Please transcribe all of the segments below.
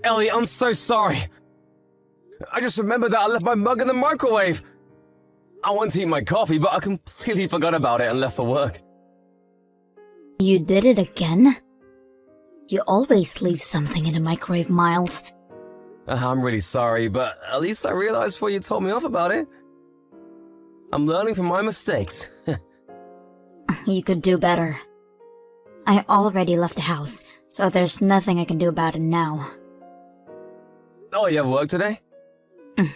Ellie, I'm so sorry. I just remembered that I left my mug in the microwave. I wanted to eat my coffee, but I completely forgot about it and left for work. You did it again? You always leave something in the microwave, Miles. I'm really sorry, but at least I realized before you told me off about it. I'm learning from my mistakes. You could do better. I already left the house, so there's nothing I can do about it now. Oh, you have work today?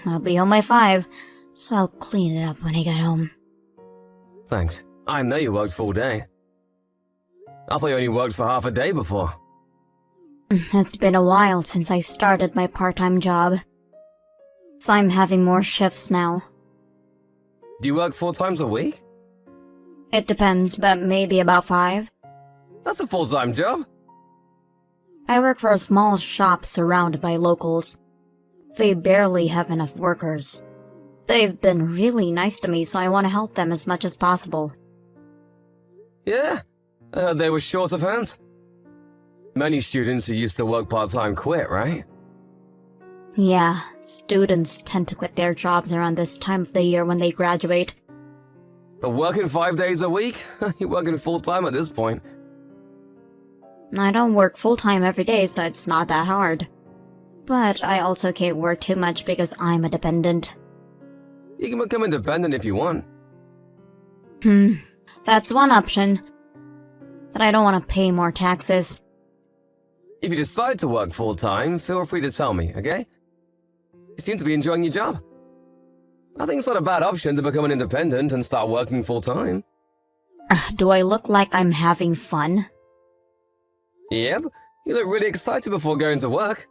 I'll be home by 5, so I'll clean it up when I get home. Thanks. I know you worked full day. I thought you only worked for half a day before. It's been a while since I started my part-time job, so I'm having more shifts now. Do you work 4 times a week? It depends, but maybe about 5. That's a full-time job. I work for a small shop surrounded by locals. They barely have enough workers. They've been really nice to me, so I want to help them as much as possible. Yeah, I heard they were short of hands. Many students who used to work part-time quit, right? Yeah, students tend to quit their jobs around this time of the year when they graduate. But working 5 days a week? You're working full-time at this point. I don't work full-time every day, so it's not that hard. But I also can't work too much because I'm a dependent. You can become independent if you want. That's one option. But I don't want to pay more taxes. If you decide to work full-time, feel free to tell me, okay? You seem to be enjoying your job. I think it's not a bad option to become an independent and start working full-time. Do I look like I'm having fun? Yep, you look really excited before going to work.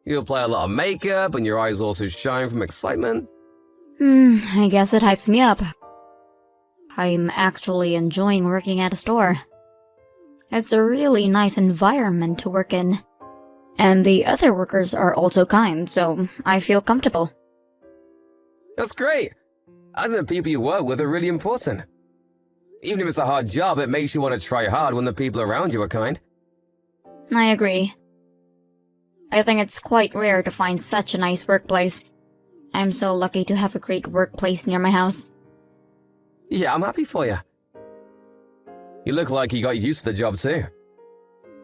You apply a lot of makeup and your eyes also shine from excitement. I guess it hypes me up. I'm actually enjoying working at a store. It's a really nice environment to work in. And the other workers are also kind, so I feel comfortable. That's great. I think the people you work with are really important. Even if it's a hard job, it makes you want to try hard when the people around you are kind. I agree. I think it's quite rare to find such a nice workplace. I'm so lucky to have a great workplace near my house. Yeah, I'm happy for you. You look like you got used to the job too.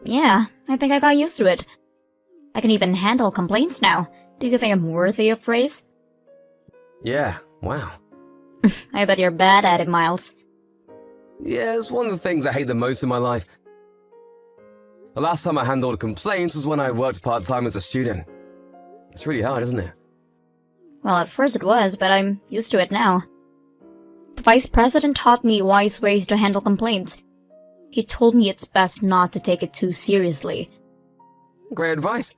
Yeah, I think I got used to it. I can even handle complaints now. Do you think I'm worthy of praise? Yeah, wow. I bet you're bad at it, Miles. Yeah, it's one of the things I hate the most in my life. The last time I handled complaints was when I worked part-time as a student. It's really hard, isn't it? Well, at first it was, but I'm used to it now. The vice president taught me wise ways to handle complaints. He told me it's best not to take it too seriously. Great advice.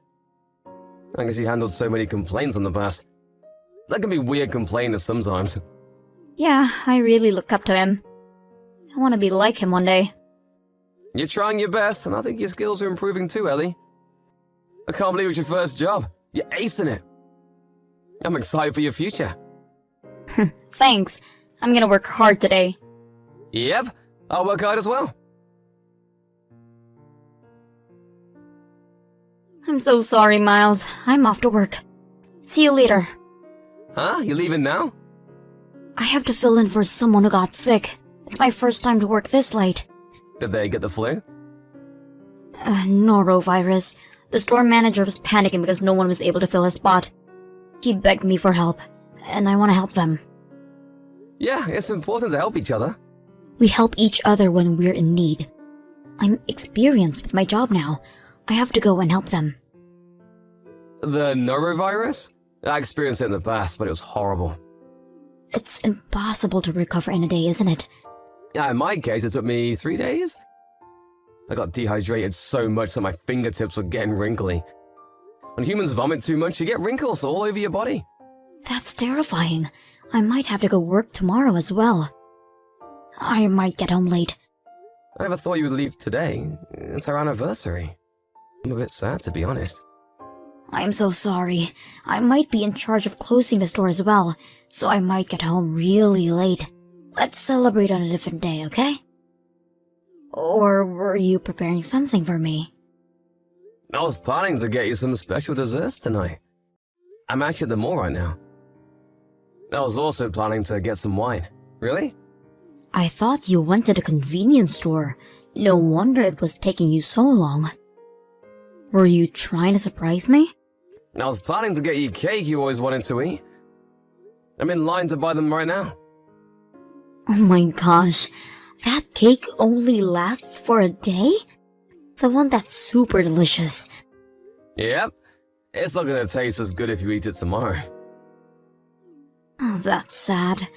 I guess you handled so many complaints in the past. That can be weird complainers sometimes. Yeah, I really look up to him. I want to be like him one day. You're trying your best, and I think your skills are improving too, Ellie. I can't believe it's your first job. You're acing it. I'm excited for your future. Thanks. I'm gonna work hard today. Yep, I'll work hard as well. I'm so sorry, Miles. I'm off to work. See you later. Huh? You leaving now? I have to fill in for someone who got sick. It's my first time to work this late. Did they get the flu? Norovirus. The store manager was panicking because no one was able to fill his spot. He begged me for help, and I want to help them. Yeah, it's important to help each other. We help each other when we're in need. I'm experienced with my job now. I have to go and help them. The norovirus? I experienced it in the past, but it was horrible. It's impossible to recover in a day, isn't it? Yeah, in my case, it took me 3 days. I got dehydrated so much that my fingertips were getting wrinkly. When humans vomit too much, you get wrinkles all over your body. That's terrifying. I might have to go work tomorrow as well. I might get home late. I never thought you would leave today. It's our anniversary. I'm a bit sad, to be honest. I'm so sorry. I might be in charge of closing the store as well, so I might get home really late. Let's celebrate on a different day, okay? Or were you preparing something for me? I was planning to get you some special desserts tonight. I'm actually at the mall right now. I was also planning to get some wine. Really? I thought you went to the convenience store. No wonder it was taking you so long. Were you trying to surprise me? I was planning to get you cake you always wanted to eat. I'm in line to buy them right now. Oh my gosh, that cake only lasts for a day? The one that's super delicious. Yep. It's not gonna taste as good if you eat it tomorrow. Oh, that's sad.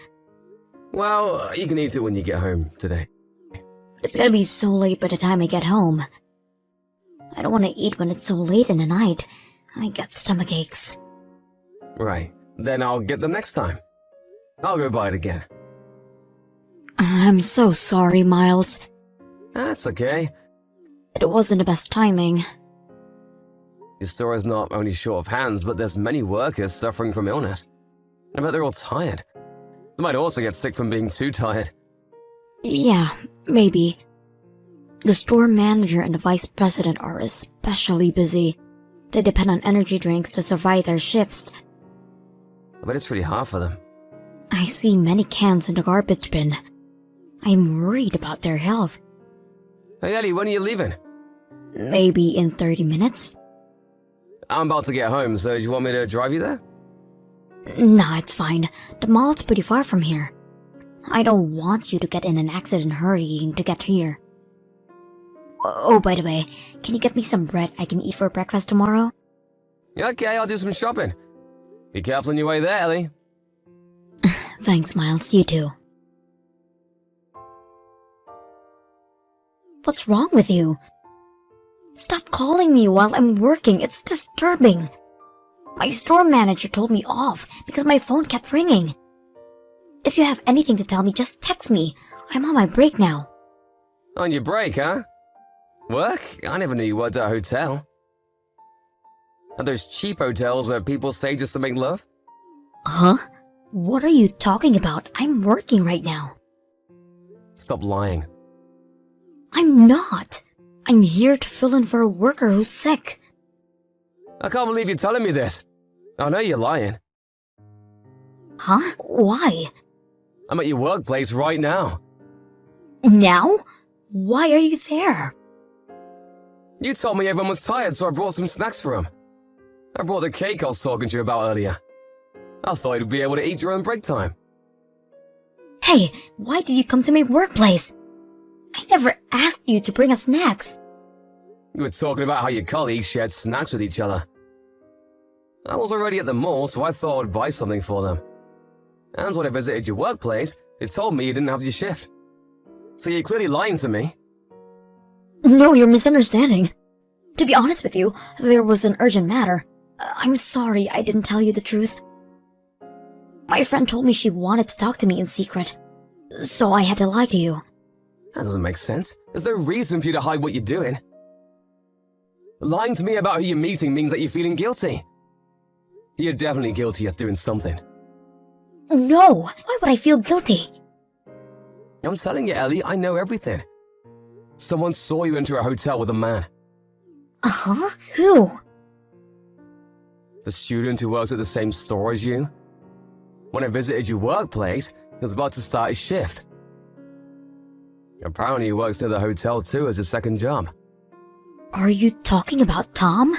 Well, you can eat it when you get home today. It's gonna be so late by the time I get home. I don't want to eat when it's so late in the night. I get stomach aches. Right. Then I'll get them next time. I'll go buy it again. I'm so sorry, Miles. That's okay. It wasn't the best timing. Your store is not only short of hands, but there's many workers suffering from illness. I bet they're all tired. They might also get sick from being too tired. Yeah, maybe. The store manager and the vice president are especially busy. They depend on energy drinks to survive their shifts. I bet it's really hard for them. I see many cans in the garbage bin. I'm worried about their health. Hey Ellie, when are you leaving? Maybe in 30 minutes? I'm about to get home, so do you want me to drive you there? Nah, it's fine. The mall's pretty far from here. I don't want you to get in an accident hurrying to get here. Oh, by the way, can you get me some bread I can eat for breakfast tomorrow? Okay, I'll do some shopping. Be careful on your way there, Ellie. Thanks, Miles. You too. What's wrong with you? Stop calling me while I'm working. It's disturbing. My store manager told me off because my phone kept ringing. If you have anything to tell me, just text me. I'm on my break now. On your break, huh? Work? I never knew you worked at a hotel. Are those cheap hotels where people stay just to make love? Huh? What are you talking about? I'm working right now. Stop lying. I'm not. I'm here to fill in for a worker who's sick. I can't believe you're telling me this. I know you're lying. Huh? Why? I'm at your workplace right now. Now? Why are you there? You told me everyone was tired, so I brought some snacks for them. I brought the cake I was talking to you about earlier. I thought you'd be able to eat during break time. Hey, why did you come to my workplace? I never asked you to bring us snacks. You were talking about how your colleagues shared snacks with each other. I was already at the mall, so I thought I'd buy something for them. And when I visited your workplace, they told me you didn't have your shift. So you're clearly lying to me. No, you're misunderstanding. To be honest with you, there was an urgent matter. I'm sorry I didn't tell you the truth. My friend told me she wanted to talk to me in secret, so I had to lie to you. That doesn't make sense. There's no reason for you to hide what you're doing. Lying to me about who you're meeting means that you're feeling guilty. You're definitely guilty of doing something. No, why would I feel guilty? I'm telling you, Ellie, I know everything. Someone saw you enter a hotel with a man. Uh-huh? Who? The student who works at the same store as you. When I visited your workplace, he was about to start his shift. Apparently he works at the hotel too as a second job. Are you talking about Tom?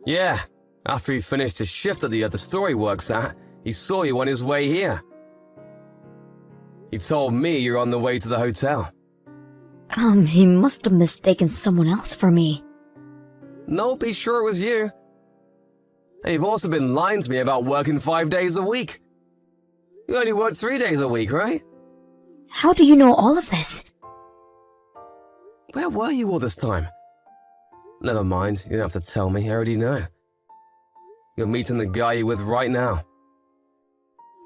Yeah, after he finished his shift at the other store he works at, he saw you on his way here. He told me you're on the way to the hotel. He must have mistaken someone else for me. Nope, he's sure it was you. And you've also been lying to me about working 5 days a week. You only work 3 days a week, right? How do you know all of this? Where were you all this time? Never mind, you don't have to tell me, I already know. You're meeting the guy you're with right now.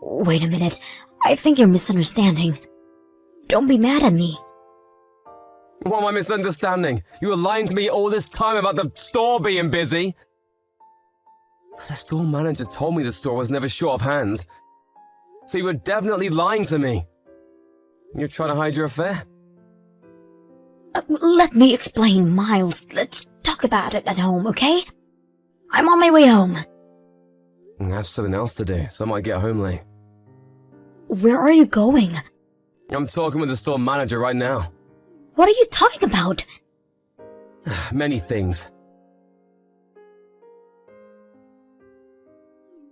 Wait a minute, I think you're misunderstanding. Don't be mad at me. What am I misunderstanding? You were lying to me all this time about the store being busy. The store manager told me the store was never short of hands. So you were definitely lying to me. You're trying to hide your affair. Let me explain, Miles. Let's talk about it at home, okay? I'm on my way home. I have something else to do, so I might get home late. Where are you going? I'm talking with the store manager right now. What are you talking about? Many things.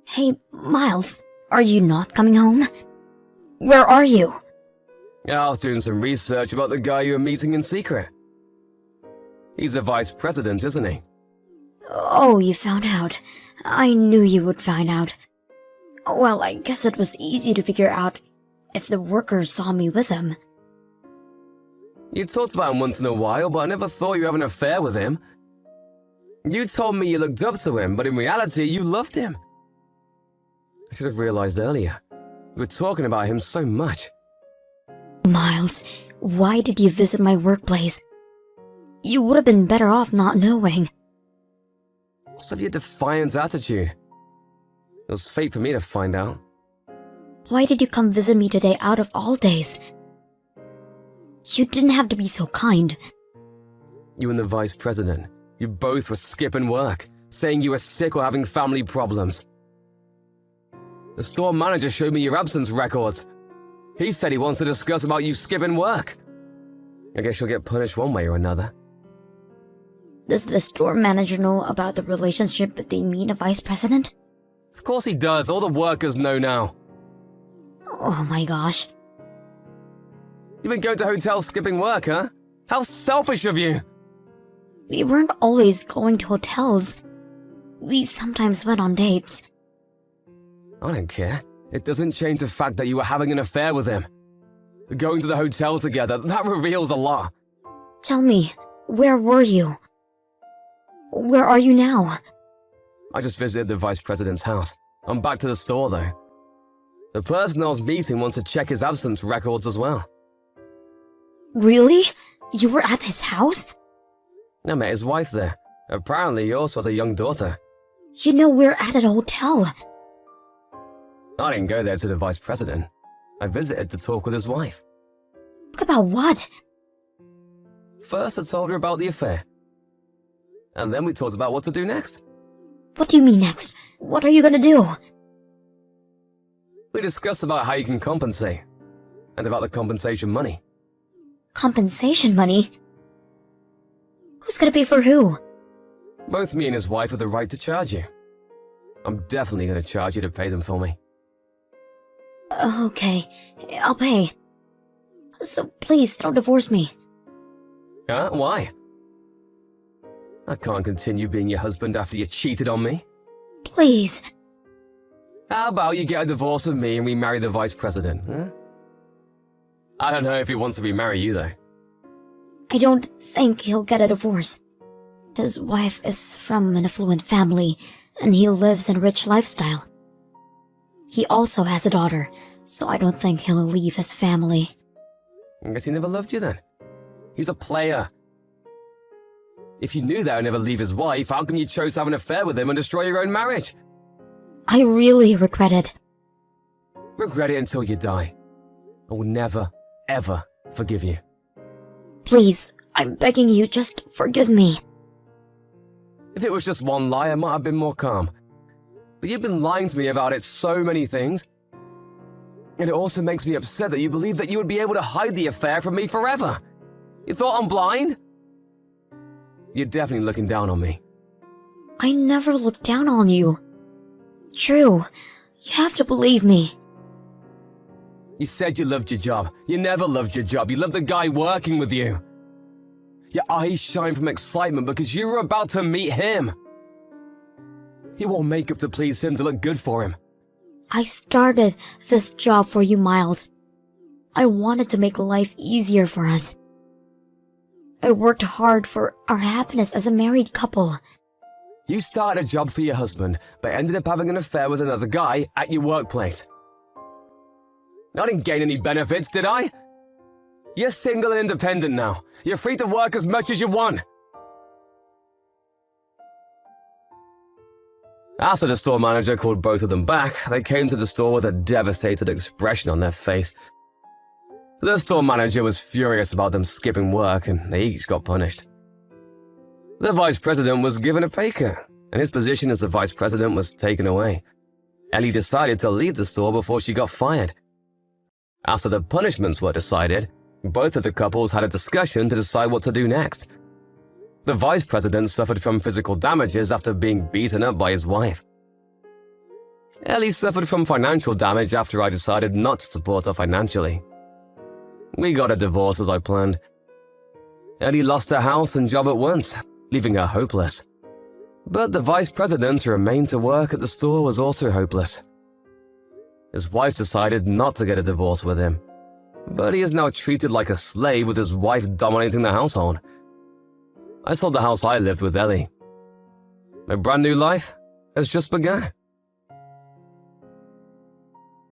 Hey, Miles, are you not coming home? Where are you? Yeah, I was doing some research about the guy you were meeting in secret. He's the vice president, isn't he? Oh, you found out. I knew you would find out. Well, I guess it was easy to figure out if the workers saw me with him. You talked about him once in a while, but I never thought you had an affair with him. You told me you looked up to him, but in reality, you loved him. I should have realized earlier. You were talking about him so much. Miles, why did you visit my workplace? You would have been better off not knowing. What's of your defiant attitude? It was fate for me to find out. Why did you come visit me today out of all days? You didn't have to be so kind. You and the vice president, you both were skipping work, saying you were sick or having family problems. The store manager showed me your absence records. He said he wants to discuss about you skipping work. I guess you'll get punished one way or another. Does the store manager know about the relationship between me and the vice president? Of course he does. All the workers know now. Oh my gosh. You've been going to hotels skipping work, huh? How selfish of you! We weren't always going to hotels. We sometimes went on dates. I don't care. It doesn't change the fact that you were having an affair with him. Going to the hotel together, that reveals a lot. Tell me, where were you? Where are you now? I just visited the vice president's house. I'm back to the store, though. The person I was meeting wants to check his absence records as well. Really? You were at his house? I met his wife there. Apparently, he also has a young daughter. You know we're at a hotel. I didn't go there to the vice president. I visited to talk with his wife. Talk about what? First, I told her about the affair. And then we talked about what to do next. What do you mean next? What are you gonna do? We discussed about how you can compensate. And about the compensation money. Compensation money? Who's gonna pay for who? Both me and his wife have the right to charge you. I'm definitely going to charge you to pay them for me. Okay, I'll pay. So please don't divorce me. Huh? Why? I can't continue being your husband after you cheated on me. Please. How about you get a divorce with me and remarry the vice president, huh? I don't know if he wants to remarry you, though. I don't think he'll get a divorce. His wife is from an affluent family, and he lives in a rich lifestyle. He also has a daughter, so I don't think he'll leave his family. I guess he never loved you then. He's a player. If you knew that he'd never leave his wife, how come you chose to have an affair with him and destroy your own marriage? I really regret it. Regret it until you die. I will never, ever forgive you. Please, I'm begging you, just forgive me. If it was just one lie, I might have been more calm. But you've been lying to me about it so many things. And it also makes me upset that you believe that you would be able to hide the affair from me forever. You thought I'm blind? You're definitely looking down on me. I never looked down on you. True, you have to believe me. You said you loved your job. You never loved your job. You loved the guy working with you. Your eyes shine from excitement because you were about to meet him. You wore makeup to please him, to look good for him. I started this job for you, Miles. I wanted to make life easier for us. I worked hard for our happiness as a married couple. You started a job for your husband, but ended up having an affair with another guy at your workplace. I didn't gain any benefits, did I? You're single and independent now. You're free to work as much as you want. After the store manager called both of them back, they came to the store with a devastated expression on their face. The store manager was furious about them skipping work, and they each got punished. The vice president was given a pay cut, and his position as the vice president was taken away. Ellie decided to leave the store before she got fired. After the punishments were decided, both of the couples had a discussion to decide what to do next. The vice president suffered from physical damages after being beaten up by his wife. Ellie suffered from financial damage after I decided not to support her financially. We got a divorce as I planned. Ellie lost her house and job at once, leaving her hopeless. But the vice president who remained to work at the store was also hopeless. His wife decided not to get a divorce with him, but he is now treated like a slave with his wife dominating the household. I sold the house I lived with Ellie. My brand new life has just begun.